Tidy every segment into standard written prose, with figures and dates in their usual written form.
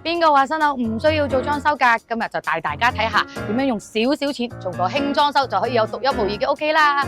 邊個話新樓唔需要做裝修㗎？今日就帶大家睇下點樣用少少錢做個輕裝修就可以有獨一無二嘅屋企啦。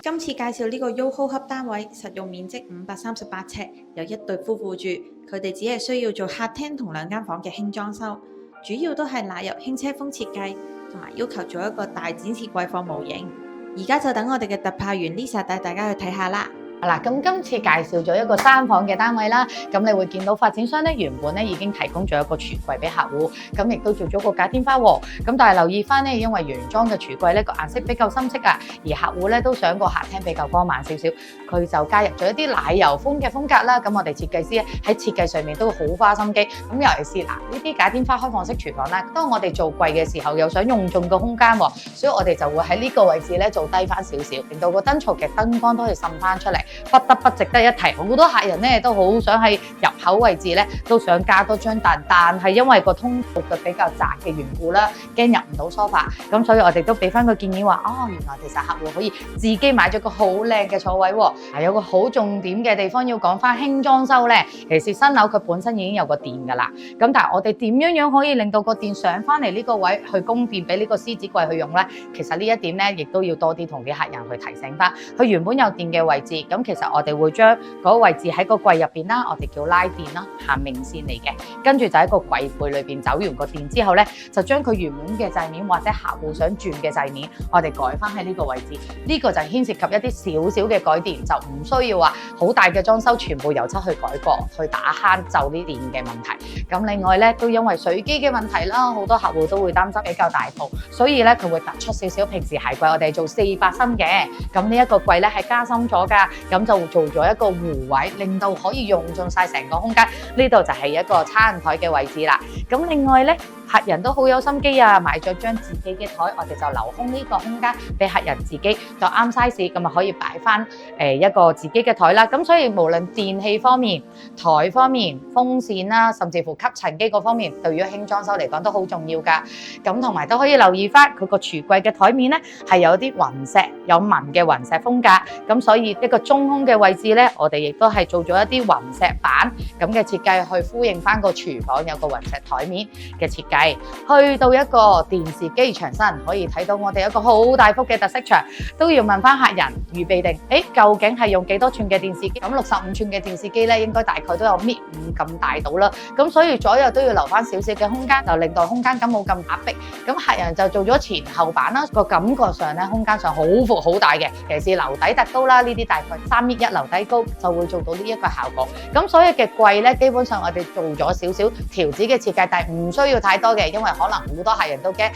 今次介紹呢個 YOHO Hub 單位，實用面積538尺，有一對夫婦住，佢哋只係需要做客廳同2間房嘅輕裝修，主要都係納入輕車風設計，同埋要求做一個大展示櫃放模型。而家就等我哋嘅特派員 Lisa 帶大家去睇下啦。嗱，咁今次介紹咗一個3房嘅單位啦，咁你會見到發展商咧原本咧已經提供咗一個櫥櫃俾客戶，咁亦都做咗個假天花喎。咁但係留意翻咧，因為原裝嘅櫥櫃咧個顏色比較深色啊，而客戶咧都想個客廳比較光猛少少，佢就加入咗一啲奶油風嘅風格啦。咁我哋設計師喺設計上面都好花心機。咁尤其是呢啲假天花開放式廚房啦，當我哋做櫃嘅時候又想用盡個空間喎，所以我哋就會喺呢個位置咧做低翻少少，令到個燈槽嘅燈光都可以滲翻出嚟。不得不值得一提，好多客人咧都好想喺入口位置咧都想加多張凳，但係因為個通道嘅比較窄嘅緣故啦，驚入唔到 sofa， 咁所以我哋都俾翻個建議話，原來其實客戶可以自己買咗個好靚嘅坐位喎。有個好重點嘅地方要講翻輕裝修咧，其實新樓佢本身已經有個電㗎啦，咁但係我哋點樣可以令到個電上翻嚟呢個位去供電俾呢個獅子櫃去用咧？其實呢一點咧亦都要多啲同啲客人去提醒翻，佢原本有電嘅位置，咁其實我哋會將嗰個位置喺個櫃入邊啦，我哋叫拉電啦，行明線嚟嘅，跟住就喺個櫃背裏邊走完個電之後咧，就將佢原本嘅掣面或者客戶想轉嘅掣面，我哋改翻喺呢個位置。呢個就牽涉及一啲少少嘅改電，就唔需要話好大嘅裝修，全部油漆去改過，去打慳就啲電嘅問題。咁另外咧，都因為水機嘅問題啦，好多客戶都會擔心比較大套，所以咧佢會突出少少。平時鞋櫃我哋做400深嘅，咁呢一個櫃咧係加深咗㗎，咁就做咗一個弧位，令到可以用盡晒成個空間。呢度就係一個餐台嘅位置啦。咁另外咧，客人都好有心機啊，買咗張自己嘅台，我哋就留空呢個空間俾客人自己就啱 size， 咁啊可以擺翻一個自己嘅台啦。咁所以無論電器方面、台方面、風扇啦，甚至乎吸塵機嗰方面，對於輕裝修嚟講都好重要㗎。咁同埋都可以留意翻佢個櫥櫃嘅台面咧，係有啲雲石，有紋嘅雲石風格。咁所以一個中空嘅位置咧，我哋亦都係做咗一啲雲石板咁嘅設計，去呼應翻個廚房有個雲石台面嘅設計。去到一個電視機牆身，可以睇到我哋一個好大幅嘅特色牆，都要問翻客人預備定，究竟係用幾多寸嘅電視機？咁65寸嘅電視機咧，應該大概都有1.5米咁大到啦。咁所以左右都要留翻少少嘅空間，就令到空間感冇咁壓迫。咁客人就做咗前後板啦，個感覺上咧空間上好闊好大嘅，尤其是樓底特高啦，呢啲大概3.1米樓底高就會做到呢一個效果。咁所有嘅櫃咧，基本上我哋做咗少少調子嘅設計，但係唔需要太多嘅，因為可能好多客人都驚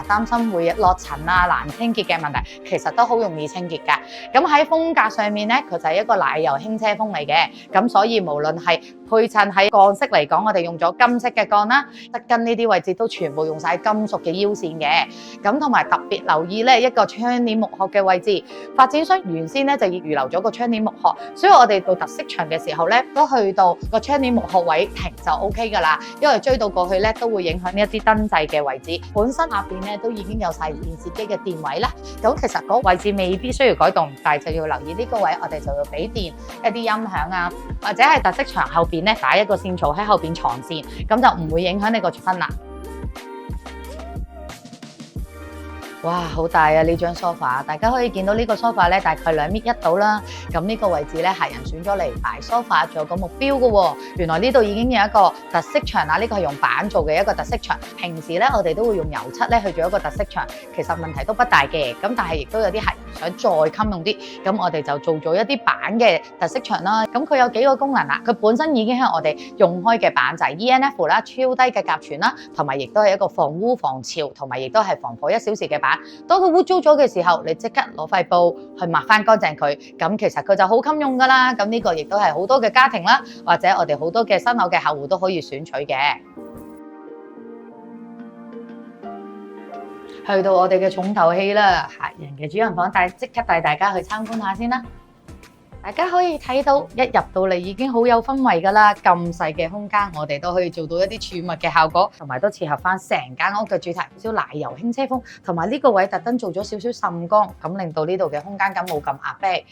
擔心會落塵啊、難清潔嘅問題，其實都好容易清潔㗎。咁喺風格上面咧，佢就係一個奶油輕車風嚟嘅，咁所以無論係配襯喺鋼色嚟講，我哋用咗金色嘅鋼啦，側跟呢啲位置都全部用晒金屬嘅腰線嘅。咁同埋特別留意咧，一個窗簾木殼嘅位置，發展商原先咧就已預留咗個窗簾木殼，所以我哋做特色牆嘅時候咧，都去到個窗簾木殼位停就 OK 㗎啦。因為追到過去咧，都會影響呢一啲燈掣嘅位置。本身下邊咧都已經有晒電視機嘅電位啦。咁其實嗰個位置未必需要改動，但係就要留意呢個位，我哋就要俾電一啲音響啊，或者係特色牆後邊咧打一個線槽喺後邊藏線，咁就唔會影響你個氣氛啦。哇，好大啊！呢張 sofa， 大家可以見到呢個 sofa 咧，大概2.1米到啦。咁呢個位置咧，客人選咗嚟擺 sofa， 仲有個目標嘅喎。原來呢度已經有一個特色牆啦，呢個係用板做嘅一個特色牆。平時咧，我哋都會用油漆咧去做一個特色牆，其實問題都不大嘅。咁但係亦都有啲客人想再襟用啲，咁我哋就做咗一啲板嘅特色牆啦。咁佢有幾個功能啦，佢本身已經係我哋用開嘅板，就係 ENF 啦，超低嘅甲醛啦，同埋亦都係一個防污防潮，同埋亦都係防火1小時嘅板。當佢污糟咗嘅時候，你即刻攞塊布去抹翻乾淨佢，咁其實佢就好襟用噶啦。咁呢個亦都係好多嘅家庭啦，或者我哋好多嘅新樓嘅客戶都可以選取嘅。去到我哋嘅重頭戲啦，客人嘅主人房，即刻帶大家去參觀下先啦。大家可以睇到，一入到嚟已經好有氛圍㗎啦。咁細嘅空間，我哋都可以做到一啲儲物嘅效果，同埋都切合翻成間屋嘅主題，少少奶油輕車風。同埋呢個位特登做咗少少滲光，咁令到呢度嘅空間感冇咁壓迫。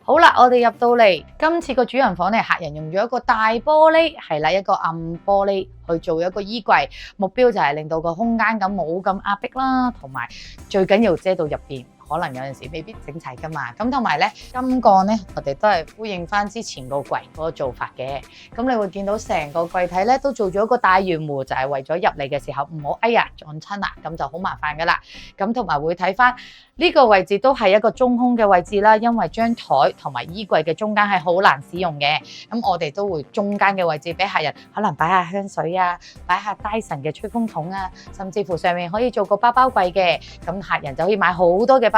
好啦，我哋入到嚟，今次個主人房咧，客人用咗一個大玻璃，係啦，一個暗玻璃去做一個衣櫃，目標就係令到個空間感冇咁壓迫啦，同埋最緊要遮到入邊。可能有陣時未必整齊噶嘛，咁同埋咧，今個咧我哋都係呼應翻之前個櫃嗰個做法嘅。咁你會見到成個櫃體咧都做咗一個大圓弧，就係為咗入嚟嘅時候唔好哎呀撞親啦，咁就好麻煩噶啦。咁同埋會睇翻呢個位置都係一個中空嘅位置啦，因為張台同埋衣櫃嘅中間係好難使用嘅。咁我哋都會中間嘅位置俾客人可能擺下香水啊，擺下 Dyson 嘅吹風筒啊，甚至乎上面可以做個包包櫃嘅。咁客人就可以買好多嘅包包。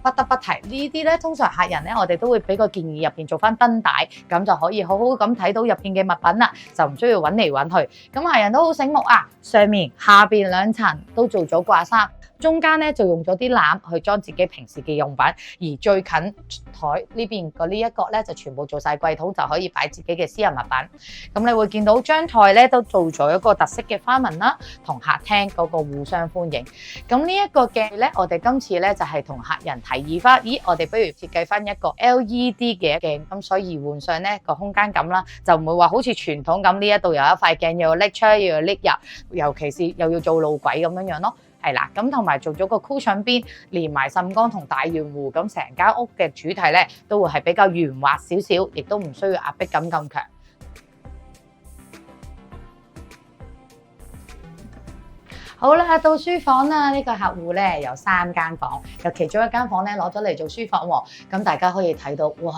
不得不提呢啲咧，通常客人咧，我哋都會俾個建議入邊做翻燈帶，咁就可以好好咁睇到入邊嘅物品啦，就唔需要揾嚟揾去。咁客人都好醒目啊，上面下邊兩層都做咗掛衫。中間咧就用咗啲籃去裝自己平時嘅用品，而最近台呢邊個呢一角咧就全部做晒櫃桶，就可以擺自己嘅私人物品。咁你會見到張台咧都做咗一個特色嘅花紋啦，同客廳嗰個互相歡迎。咁呢一個鏡咧，我哋今次咧就係同客人提議翻，咦，我哋不如設計翻一個 LED 嘅鏡，咁所以換上咧個空間感啦，就唔會話好似傳統咁呢一度有一塊鏡又要拎出又要拎入，尤其是又要做路軌咁樣咯。係啦，咁同埋做咗個 cushion 邊，連埋滲光同大圓弧，咁成間屋嘅主題咧都會係比較圓滑少少，亦都唔需要壓迫感咁強。好啦，到書房啦，呢個客戶咧有3間房，有其中一間房咧攞咗嚟做書房喎，咁大家可以睇到，哇！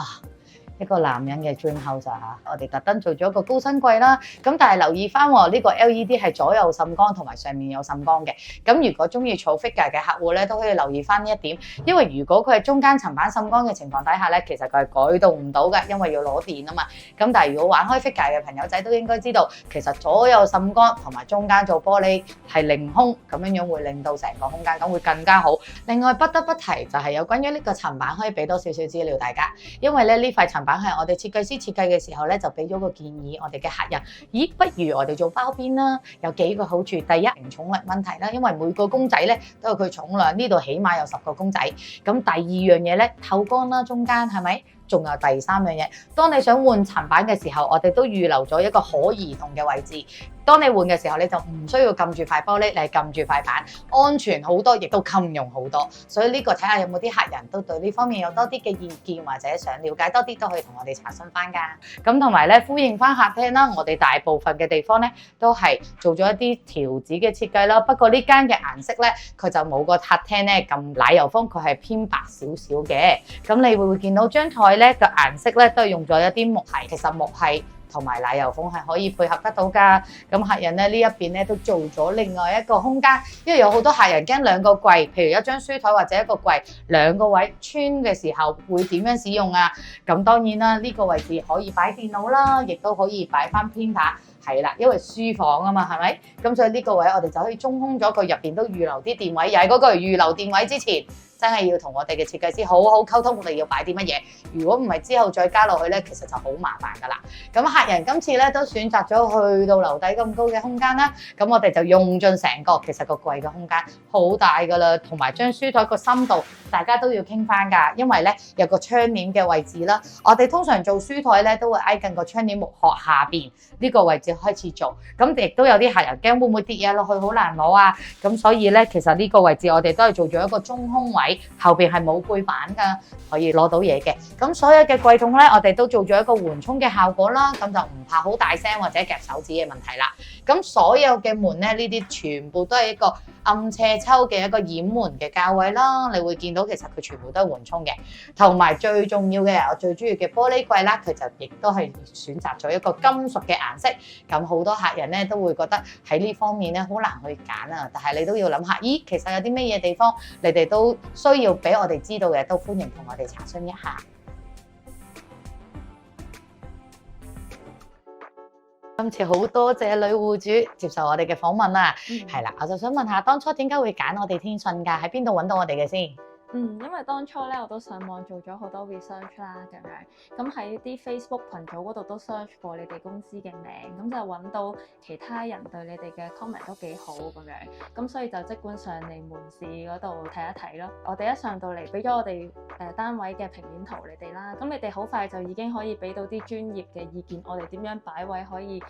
一個男人嘅 dream house 嚇，我哋特登做咗一個高身櫃啦。咁但係留意翻喎，呢個 LED 係左右滲光同埋上面有滲光嘅。咁如果中意儲 figure 嘅客戶咧，都可以留意翻呢一點，因為如果佢係中間層板滲光嘅情況底下咧，其實佢係改動唔到嘅，因為要攞電啊嘛。咁但係如果玩開 figure 嘅朋友仔都應該知道，其實左右滲光同埋中間做玻璃係凌空，咁樣會令到成個空間感會更加好。另外不得不提就係有關於呢個層板，可以俾多少少資料大家，因為咧呢塊層板係我哋設計師設計嘅時候咧，就俾咗個建議我哋嘅客人，咦，不如我哋做包邊啦？有幾個好處，第一，重力問題啦，因為每個公仔咧都有佢重量，呢度起碼有10個公仔。咁第二樣嘢咧，透光啦，中間係咪？仲有第3樣嘢，當你想換層板嘅時候，我哋都預留咗一個可移動嘅位置。當你換嘅時候，你就唔需要撳住塊玻璃，你係撳住塊板，安全好多，亦都襟用好多。所以呢個睇下有冇啲客人都對呢方面有多啲嘅意見，或者想了解多啲，都可以同我哋查詢翻㗎。咁同埋咧，呼應翻客廳啦，我哋大部分嘅地方咧都係做咗一啲條子嘅設計啦。不過呢間嘅顏色咧，佢就冇個客廳咧咁奶油風，佢係偏白少少嘅。咁你會見到張台咧個顏色咧都係用咗一啲木係，其實木係同埋奶油風係可以配合得到㗎。咁客人咧呢一邊咧都做咗另外一個空間，因為有好多客人驚兩個櫃，譬如一張書台或者一個櫃兩個位穿嘅時候會點樣使用啊？咁當然啦，呢個位置可以擺電腦啦，亦都可以擺翻 printer。係啦，因為書房啊嘛，係咪？咁所以呢個位我哋就可以中空咗，佢入邊都預留啲電位。又係嗰句，預留電位之前，真係要同我哋嘅設計師好好溝通，我哋要擺啲乜嘢。如果唔係之後再加落去咧，其實就好麻煩噶啦。咁客人今次咧都選擇咗去到樓底咁高嘅空間啦。咁我哋就用盡成個，其實個櫃嘅空間好大噶啦，同埋張書台個深度，大家都要傾翻㗎。因為咧有個窗簾嘅位置啦，我哋通常做書台咧都會挨近個窗簾木殼下邊呢個位置開始做。咁亦都有啲客人驚會唔會跌嘢落去好難攞啊？咁所以咧，其實呢個位置我哋都係做咗一個中空位。後邊係冇背板㗎，可以攞到嘢嘅。咁所有嘅櫃桶咧，我哋都做咗一個緩衝嘅效果啦，咁就唔怕好大聲或者夾手指嘅問題啦。咁所有嘅門咧，呢啲全部都係一個暗斜抽嘅一個掩門嘅價位啦。你會見到其實佢全部都係緩衝嘅，同埋最重要嘅我最中意嘅玻璃櫃啦，佢就亦都係選擇咗一個金屬嘅顏色。咁好多客人咧都會覺得喺呢方面咧好難去揀啊，但係你都要諗下，咦，其實有啲咩嘢地方你哋都需要俾我哋知道嘅，都歡迎同我哋查詢一下。今次好多謝女戶主接受我哋嘅訪問啦，係啦，我就想問下當初點解會揀我哋天信㗎？喺邊度揾到我哋嘅先？因為當初咧我都上網做咗好多 research 啦，咁喺啲 Facebook 群組嗰度都 search 過你哋公司嘅名，咁就揾到其他人對你哋嘅 comment 都幾好咁樣，咁所以就即管上嚟門市嗰度睇一睇咯。我哋一上到嚟，俾咗我哋單位嘅平面圖你哋啦，咁你哋好快就已經可以俾到啲專業嘅意見，我哋點樣擺位可以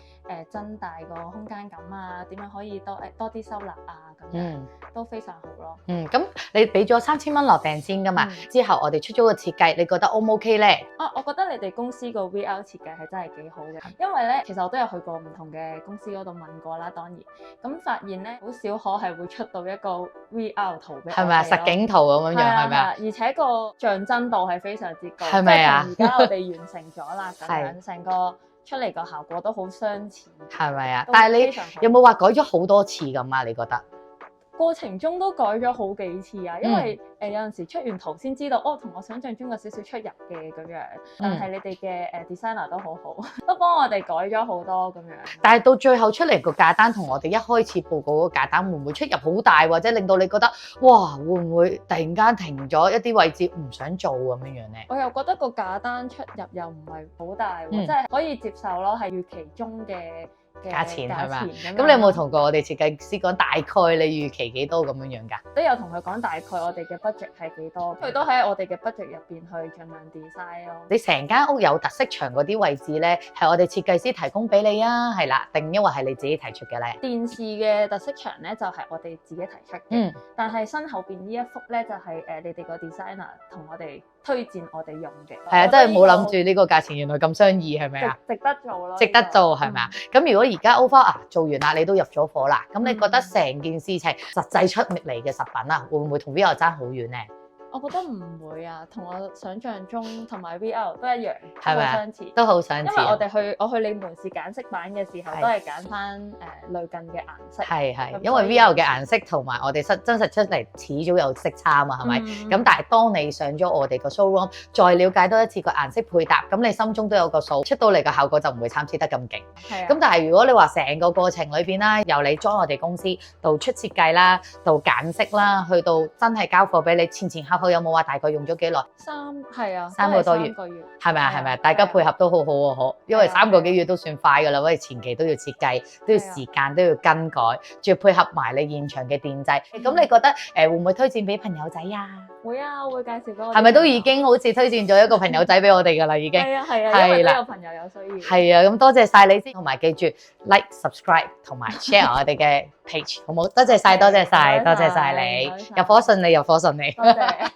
增大個空間感啊，點樣可以多啲收納啊，咁樣都非常好咯。咁你俾咗3000蚊落訂先㗎嘛？之後我哋出咗個設計，你覺得 O 唔 OK 咧？我覺得你哋公司個 VR 設計係真係幾好嘅，因為咧其實我都有去過唔同嘅公司嗰度問過啦，當然咁發現咧好少可係會出到一個 VR 圖俾我哋咯，係咪啊？實景圖咁樣樣係咪啊？而且個像真度係非常之高，係咪啊？而家我哋完成咗啦，咁樣成個出嚟個效果都好相似，係咪啊？但係你有冇話改咗好多次咁啊？你覺得？過程中都改咗好幾次啊，因為有陣時出完圖先知道，同我想象中有少少出入嘅咁樣，但係你哋嘅designer 都好好，都幫我哋改咗好多咁樣。但係到最後出嚟個價單同我哋一開始報告嗰個價單會唔會出入好大，或者令到你覺得哇會唔會突然間停咗一啲位置唔想做咁樣樣咧？我又覺得個價單出入又唔係好大，即係可以接受咯，係預期中嘅價錢係咪？咁你有冇同過我哋設計師講大概你預期幾多咁樣樣㗎？都有同佢講大概我哋嘅 budget 係幾多，佢都喺我哋嘅 budget 入邊去盡量 design 咯。你成間屋有特色牆嗰啲位置咧，係我哋設計師提供俾你啊，係啦，定因為係你自己提出嘅咧？電視嘅特色牆咧就係我哋自己提出嘅，但係身後邊呢一幅咧就係你哋個 designer 同我哋推薦我哋用嘅。係啊，真係冇諗住呢個價錢原來咁相宜係咪啊？值得做咯，值得做係咪啊？咁如果而家 over 做完啦，你都入咗貨啦，咁你覺得成件事情實際出嚟嘅實品啊，會唔會同 VR 爭好遠咧？我覺得唔會啊，同我想象中同埋 VR 都一樣，係咪相似？都好相似。因為我去你門市揀色板嘅時候，都係揀翻類近嘅顏色。係，因為 VR 嘅顏色同埋我哋真實出嚟始終有色差啊嘛，係咪？咁但係當你上咗我哋個 showroom，再了解多一次個顏色配搭，咁你心中都有個數，出到嚟嘅效果就唔會參差得咁勁。係啊。咁但係如果你話成個過程裏邊啦，由你 join 我哋公司到出設計啦，到揀色啦，去到真係交貨俾你，前後後有冇話大概用咗幾耐？3個多月，係咪啊？係咪啊？大家配合都好好喎，可因為3個幾月都算快㗎啦，因為前期都要設計，都要時間，都要更改，仲要配合埋你現場嘅電製。咁你覺得會唔會推薦俾朋友仔啊？會啊，我會介紹俾我。係咪都已經好似推薦咗一個朋友仔俾我哋㗎啦？已經係啊，因為都有朋友有需要。係啊，咁多謝晒你先，同埋記住 like、subscribe 同埋 share 我哋嘅 page，好冇？多謝晒，多謝晒，多謝晒你，入伙順利，入伙順利。多謝。